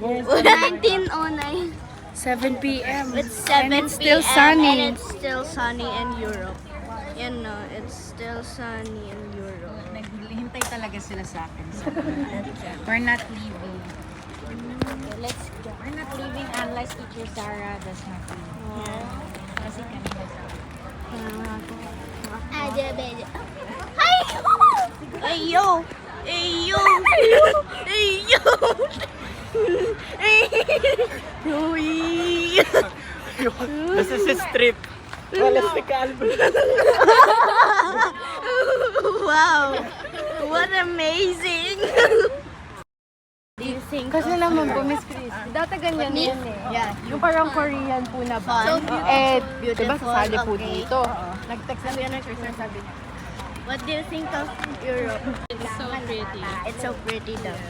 1909. 7 p.m. It's 7 And it's still p.m. sunny. and it's still sunny in Europe. You know, it's still sunny in Europe. Naghihintay talaga sila sa akin. So, we're not leaving. Okay, let's go. We're not leaving unless teacher Sarah does not leave. Kasi kanina sa Hi! Ayo! Ayo! Ayo! This is his trip. Walas na kalbo. Wow! What amazing! Do you think Kasi naman po, Miss Chris, dati ganyan yan eh. Yeah. Yung parang Korean po na band. Diba sasali po Okay. dito. Nag-text na rin ng Chris, sabi niya. What do you think of Europe? It's so pretty. It's so pretty though.